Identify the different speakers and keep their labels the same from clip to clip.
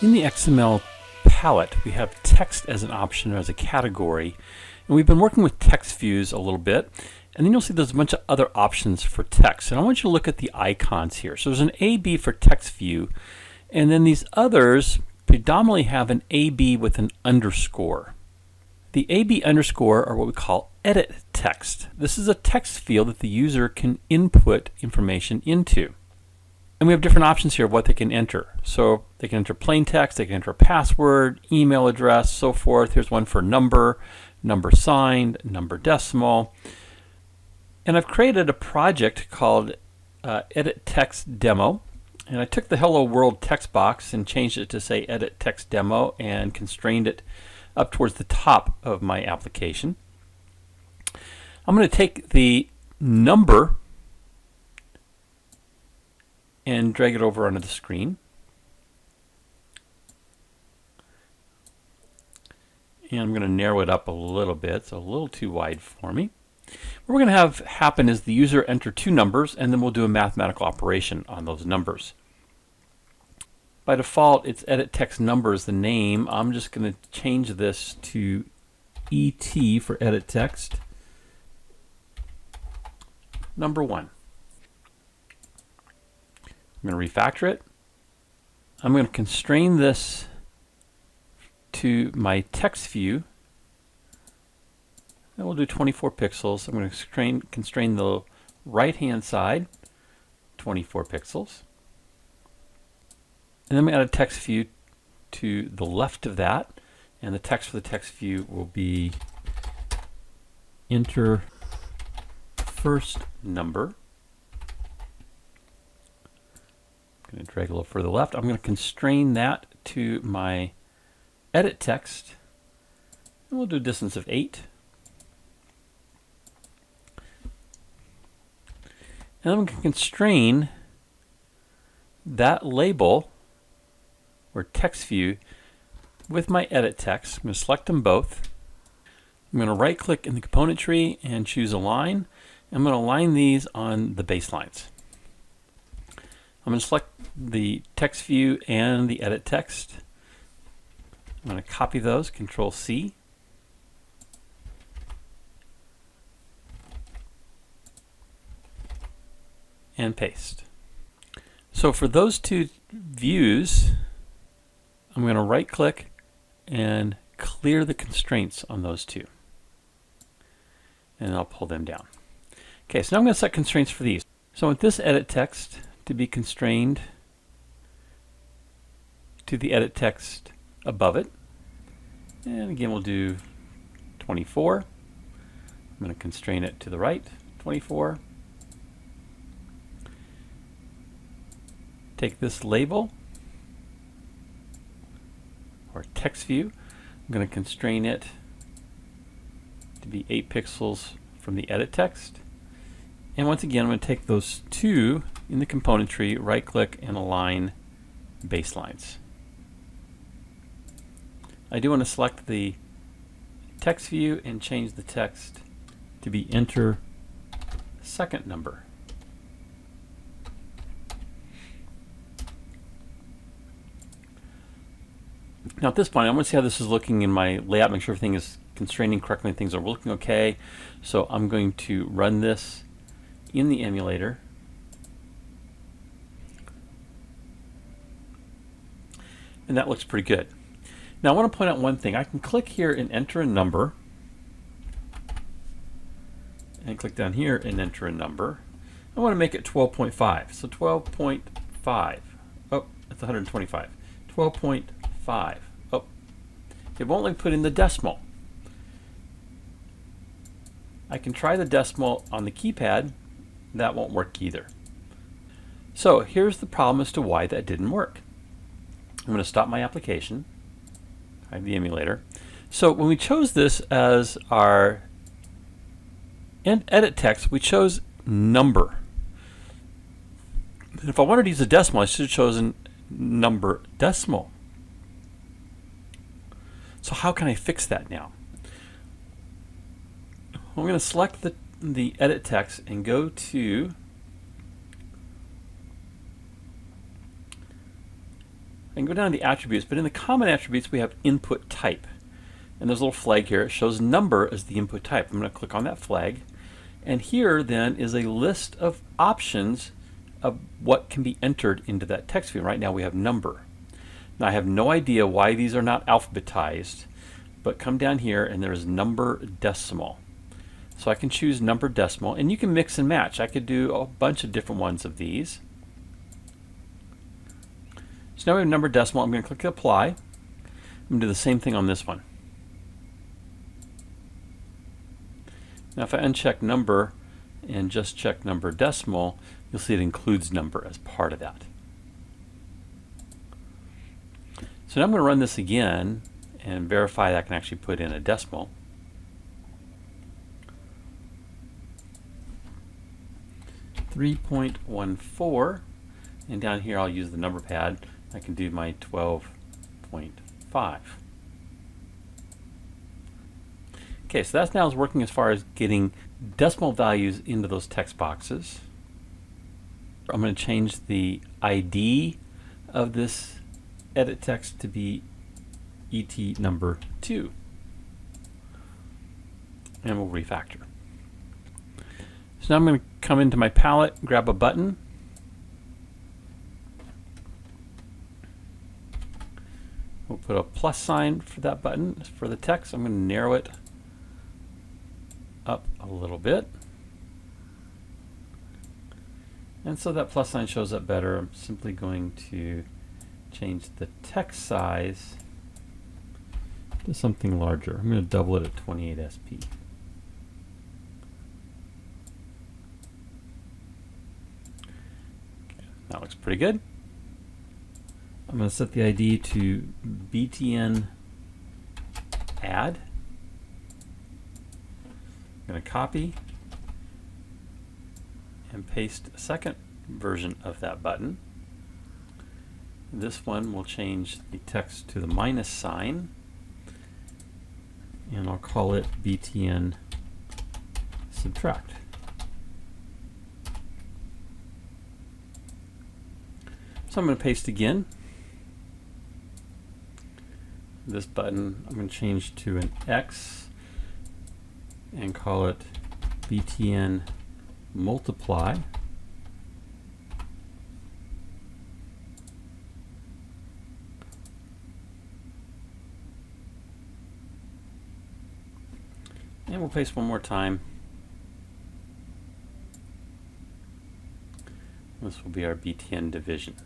Speaker 1: In the XML palette, we have text as an option or as a category. And we've been working with text views a little bit. And then you'll see there's a bunch of other options for text. And I want you to look at the icons here. So there's an AB for text view. And then these others predominantly have an AB with an underscore. The AB underscore are what we call edit text. This is a text field that the user can input information into. And we have different options here of what they can enter. So they can enter plain text, they can enter a password, email address, so forth. Here's one for number, number signed, number decimal. And I've created a project called EditText Demo. And I took the Hello World text box and changed it to say EditText Demo and constrained it up towards the top of my application. I'm going to take the number and drag it over onto the screen. And I'm going to narrow it up a little bit. It's a little too wide for me. What we're going to have happen is the user enter two numbers, and then we'll do a mathematical operation on those numbers. By default, it's EditText number is the name. I'm just going to change this to ET for EditText. Number 1. I'm going to refactor it. I'm going to constrain this to my text view. And we'll do 24 pixels. I'm going to constrain the right-hand side, 24 pixels. And then we add a text view to the left of that. And the text for the text view will be enter first number. I'm going to drag a little further left. I'm going to constrain that to my edit text. And we'll do a distance of 8. And I'm going to constrain that label or text view with my edit text. I'm going to select them both. I'm going to right click in the component tree and choose Align. I'm going to align these on the baselines. I'm going to select the text view and the edit text. I'm going to copy those, Control C. And paste. So for those two views, I'm going to right click and clear the constraints on those two. And I'll pull them down. Okay, so now I'm going to set constraints for these. So I want this edit text to be constrained to the edit text above it. And again, we'll do 24. I'm going to constrain it to the right, 24. Take this label or text view. I'm going to constrain it to be 8 pixels from the edit text. And once again, I'm going to take those two in the component tree, right click and align baselines. I do want to select the text view and change the text to be enter second number. Now at this point, I want to see how this is looking in my layout, make sure everything is constraining correctly, things are looking okay. So I'm going to run this in the emulator. And that looks pretty good. Now I want to point out one thing. I can click here and enter a number. And click down here and enter a number. I want to make it 12.5. So 12.5. Oh, that's 125. 12.5. Oh, it won't let me put in the decimal. I can try the decimal on the keypad. That won't work either. So here's the problem as to why that didn't work. I'm going to stop my application. I have the emulator. So when we chose this as our edit text, we chose number. If I wanted to use a decimal, I should have chosen number decimal. So how can I fix that now? I'm going to select the edit text and go to I can go down to the attributes, but in the common attributes we have input type. And there's a little flag here. It shows number as the input type. I'm going to click on that flag. And here then is a list of options of what can be entered into that text field. Right now we have number. Now I have no idea why these are not alphabetized, but come down here and there's number decimal. So I can choose number decimal, and you can mix and match. I could do a bunch of different ones of these. So now we have number decimal. I'm going to click apply. I'm going to do the same thing on this one. Now if I uncheck number and just check number decimal, you'll see it includes number as part of that. So now I'm going to run this again and verify that I can actually put in a decimal. .14, and down here I'll use the number pad. I can do my 12.5. Okay, so that's now is working as far as getting decimal values into those text boxes. I'm going to change the ID of this edit text to be ET number 2. And we'll refactor. So now I'm going to come into my palette, grab a button. We'll put a plus sign for that button for the text. I'm going to narrow it up a little bit. And so that plus sign shows up better. I'm simply going to change the text size to something larger. I'm going to double it at 28 SP. Okay, that looks pretty good. I'm going to set the ID to btn add. I'm going to copy and paste a second version of that button. This one will change the text to the minus sign, and I'll call it btn subtract. So I'm going to paste again. This button I'm going to change to an X and call it btn multiply. And we'll paste one more time. This will be our btn division.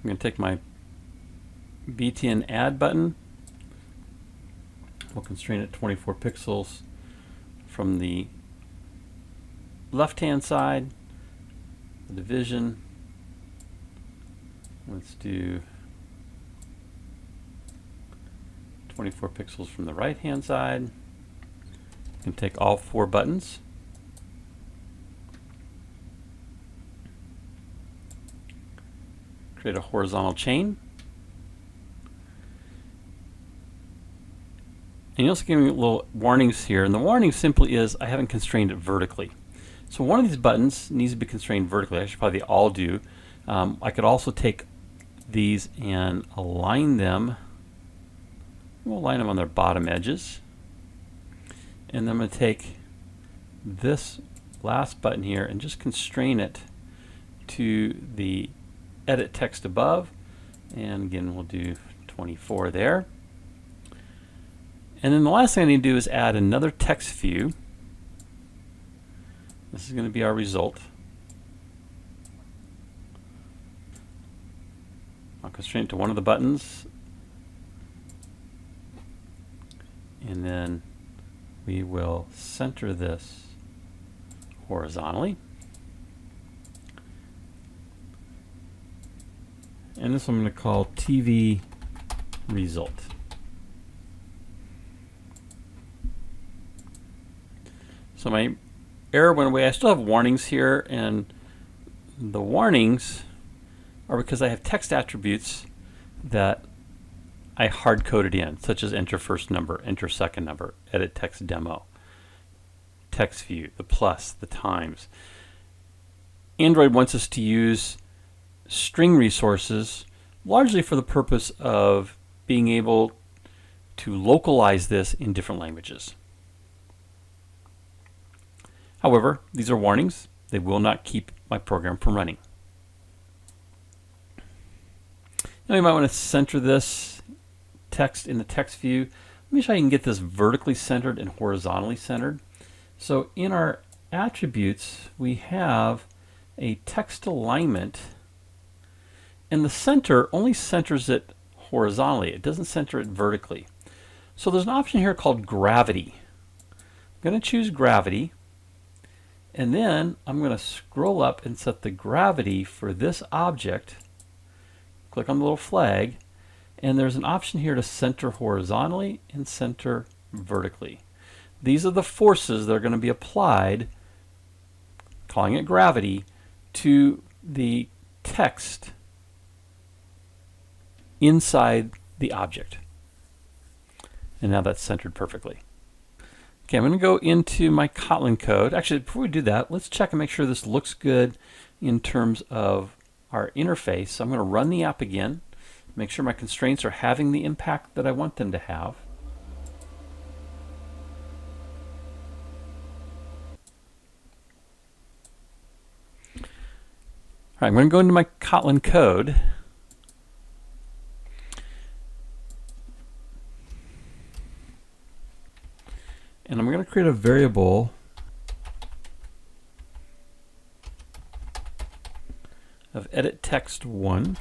Speaker 1: I'm going to take my btn add button. We'll constrain it 24 pixels from the left-hand side, the division. Let's do 24 pixels from the right-hand side. You can take all 4 buttons. Create a horizontal chain. And you'll also give me little warnings here, and the warning simply is I haven't constrained it vertically. So one of these buttons needs to be constrained vertically. I should probably all do. I could also take these and align them. We'll align them on their bottom edges. And then I'm going to take this last button here and just constrain it to the edit text above. And again, we'll do 24 there. And then the last thing I need to do is add another text view. This is going to be our result. I'll constrain it to one of the buttons. And then we will center this horizontally. And this one I'm going to call TV result. So my error went away. I still have warnings here, and the warnings are because I have text attributes that I hard-coded in, such as enter first number, enter second number, edit text demo, text view, the plus, the times. Android wants us to use string resources largely for the purpose of being able to localize this in different languages. However, these are warnings. They will not keep my program from running. Now you might want to center this text in the text view. Let me show you how you can get this vertically centered and horizontally centered. So in our attributes, we have a text alignment, and the center only centers it horizontally. It doesn't center it vertically. So there's an option here called gravity. I'm going to choose gravity, and then I'm going to scroll up and set the gravity for this object. Click on the little flag, and there's an option here to center horizontally and center vertically. These are the forces that are going to be applied, calling it gravity, to the text inside the object. And now that's centered perfectly. Okay, I'm going to go into my Kotlin code. Actually, before we do that, let's check and make sure this looks good in terms of our interface. So I'm going to run the app again, make sure my constraints are having the impact that I want them to have. All right, I'm going to go into my Kotlin code. And I'm going to create a variable of EditText1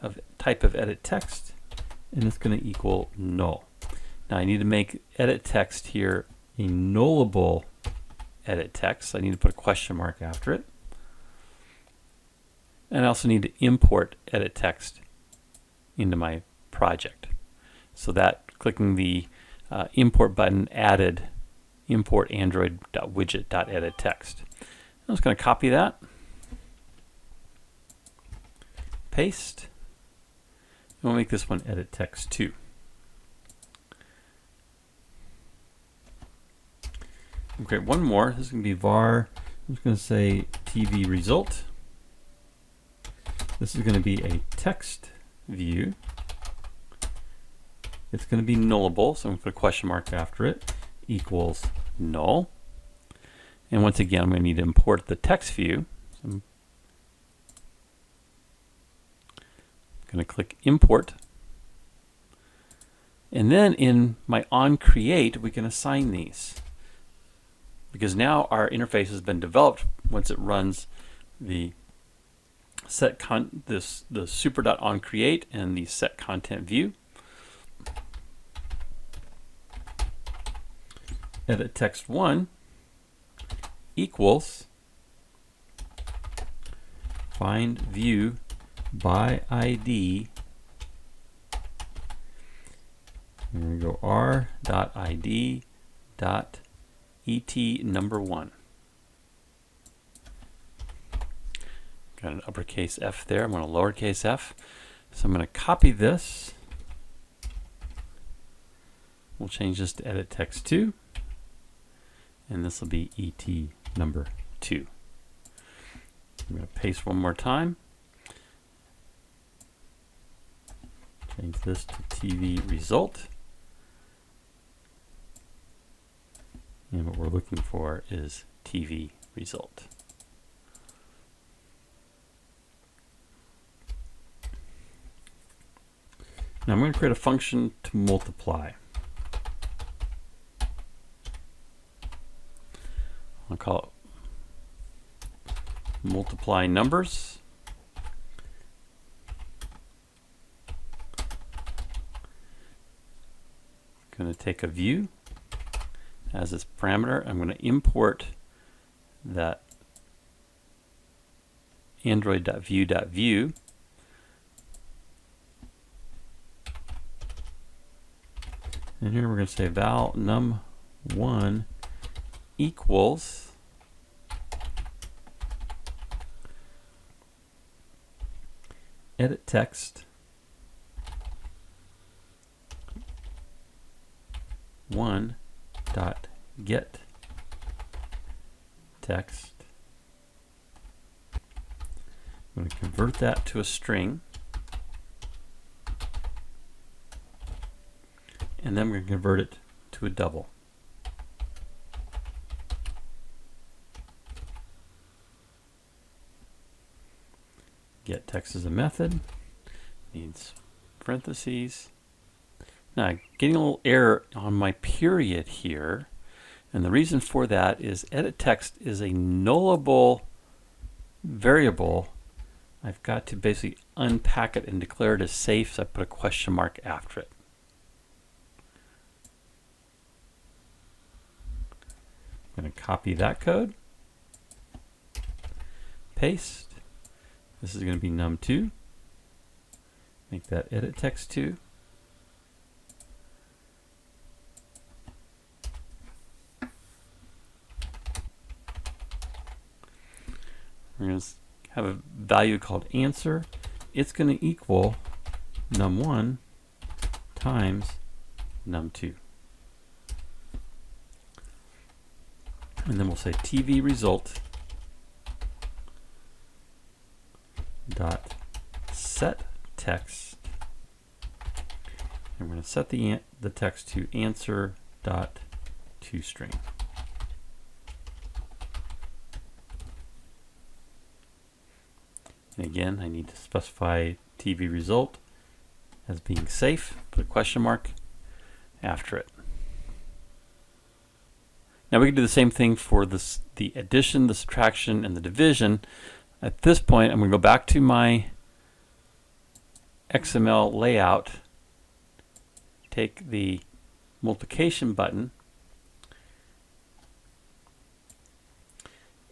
Speaker 1: of type of EditText, and it's going to equal null. Now I need to make EditText here a nullable EditText. I need to put a question mark after it. And I also need to import EditText into my project. So that clicking the import button added import android.widget.editText. I'm just going to copy that, paste, and we'll make this one EditText2. Okay, one more. This is going to be var. I'm just going to say TV result. This is going to be a text view. It's going to be nullable, so I'm going to put a question mark after it, equals null. And once again, I'm going to need to import the text view. So I'm going to click import. And then in my onCreate, we can assign these, because now our interface has been developed once it runs the the super.onCreate and the set content view. EditText1 equals find view by ID. Here we go, r.id.et number 1. Got an uppercase F there. I'm going to lowercase f. So I'm going to copy this. We'll change this to EditText2. And this will be ET number 2. I'm going to paste one more time. Change this to TV result. And what we're looking for is TV result. Now I'm going to create a function to multiply. I'll call it multiply numbers. Going to take a view as its parameter. I'm going to import that android.view.view. And here we're going to say val num1 equals EditText one dot get text. I'm going to convert that to a string, and then we're going to convert it to a double. Get text is a method, needs parentheses. Now, getting a little error on my period here, and the reason for that is EditText is a nullable variable. I've got to basically unpack it and declare it as safe, so I put a question mark after it. I'm going to copy that code, paste. This is going to be num2. Make that EditText2. We're going to have a value called answer. It's going to equal num1 times num2. And then we'll say TV result dot set text, and we're going to set the text to answer dot toString. And again, I need to specify TV result as being safe, put a question mark after it. Now we can do the same thing for this, the addition, the subtraction, and the division. At this point, I'm going to go back to my XML layout, take the multiplication button,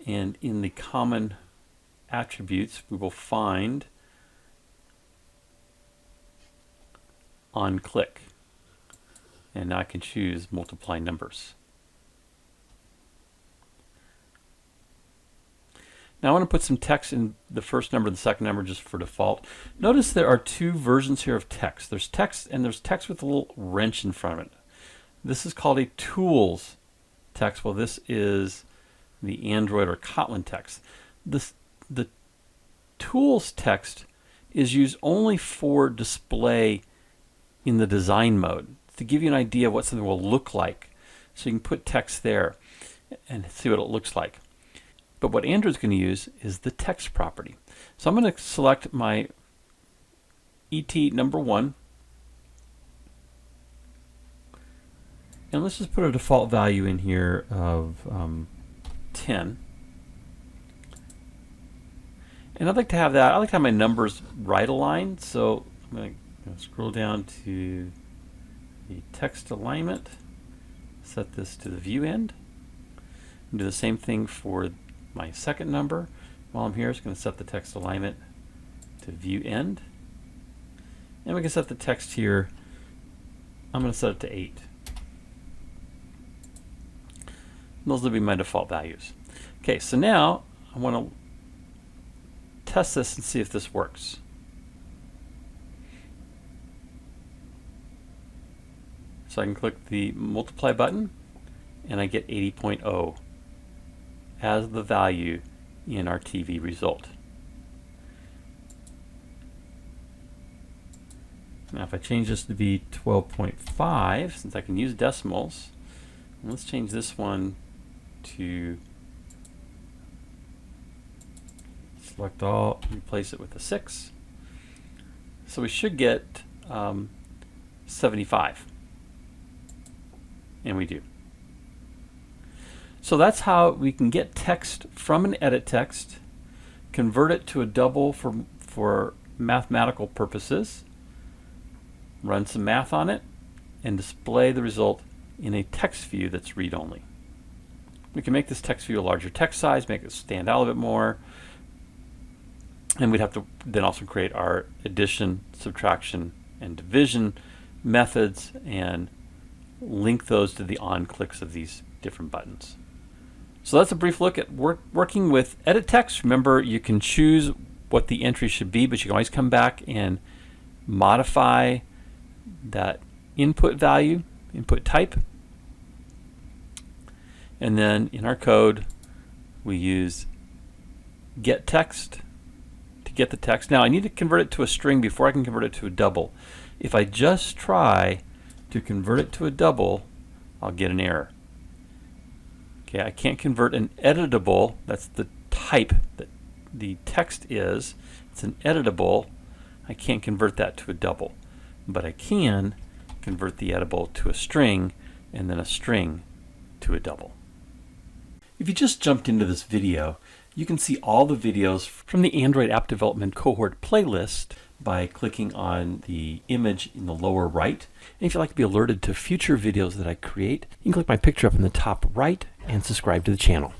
Speaker 1: and in the common attributes, we will find on click. And now I can choose multiply numbers. Now I want to put some text in the first number and the second number just for default. Notice there are two versions here of text. There's text and there's text with a little wrench in front of it. This is called a tools text, while this is the Android or Kotlin text. The tools text is used only for display in the design mode, to give you an idea of what something will look like. So you can put text there and see what it looks like. But what Android's going to use is the text property. So I'm going to select my ET number 1. And let's just put a default value in here of 10. And I'd like to have that, I like to have my numbers right aligned. So I'm going to scroll down to the text alignment, set this to the view end, and do the same thing for my second number. While I'm here, it's going to set the text alignment to view end. And we can set the text here. I'm going to set it to 8. And those will be my default values. Okay, so now I want to test this and see if this works. So I can click the multiply button and I get 80.0 as the value in our TV result. Now if I change this to be 12.5, since I can use decimals, let's change this one to select all, replace it with a 6. So we should get 75. And we do. So that's how we can get text from an EditText, convert it to a double for mathematical purposes, run some math on it, and display the result in a text view that's read-only. We can make this text view a larger text size, make it stand out a little bit more, and we'd have to then also create our addition, subtraction, and division methods and link those to the on clicks of these different buttons. So that's a brief look at working with EditText. Remember, you can choose what the entry should be, but you can always come back and modify that input value, input type. And then in our code, we use getText to get the text. Now I need to convert it to a string before I can convert it to a double. If I just try to convert it to a double, I'll get an error. Okay, I can't convert an editable, that's the type that the text is. It's an editable. I can't convert that to a double, but I can convert the editable to a string and then a string to a double. If you just jumped into this video, you can see all the videos from the Android App Development Cohort playlist by clicking on the image in the lower right. And if you'd like to be alerted to future videos that I create, you can click my picture up in the top right and subscribe to the channel.